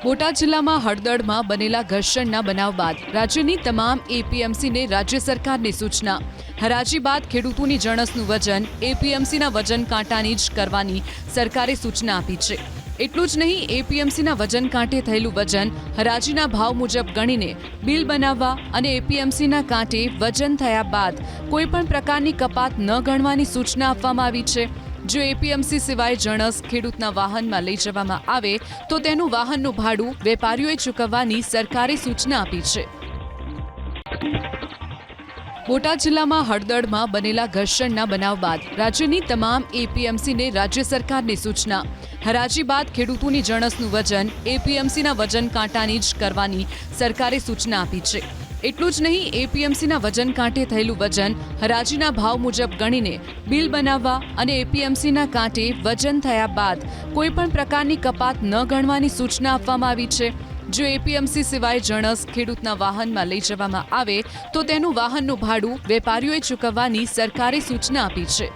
બોટાદ જિલ્લામાં હળદળમાં બનેલા ઘર્ષણના બનાવ બાદ રાજ્યની તમામ એપીએમસીને રાજ્ય સરકારની સૂચના। હરાજી બાદ ખેડૂતોની જણસનું વજન એપીએમસીના વજન કાંટાની જ કરવાની સરકારે સૂચના આપી છે। એટલું જ નહીં, એપીએમસીના વજન કાંટે થયેલું વજન હરાજીના ભાવ મુજબ ગણીને બિલ બનાવવા અને એપીએમસીના કાંટે વજન થયા બાદ કોઈપણ પ્રકારની કપાત ન ગણવાની સૂચના આપવામાં આવી છે। જો એપીએમસી સિવાય જણસ ખેડૂતના વાહનમાં લઈ જવામાં આવે તો તેનું વાહનનું ભાડું વેપારીઓએ ચૂકવવાની સરકારે સૂચના આપી છે। બોટાદ જિલ્લામાં હળદળમાં બનેલા ઘર્ષણના બનાવ બાદ રાજ્યની તમામ એપીએમસીને રાજ્ય સરકારની સૂચના। હરાજી બાદ ખેડૂતોની જણસનું વજન એપીએમસીના વજન કાંટાની જ કરવાની સરકારે સૂચના આપી છે। એટલું જ નહીં, એપીએમસીના વજન કાંટે થયેલું વજન હરાજીના ભાવ મુજબ ગણીને બિલ બનાવવા અને એપીએમસીના કાંટે વજન થયા બાદ કોઈપણ પ્રકારની કપાત ન ગણવાની સૂચના આપવામાં આવી છે। જો એપીએમસી સિવાય જણસ ખેડૂતના વાહનમાં લઈ જવામાં આવે તો તેનું વાહનનું ભાડું વેપારીઓએ ચૂકવવાની સરકારે સૂચના આપી છે।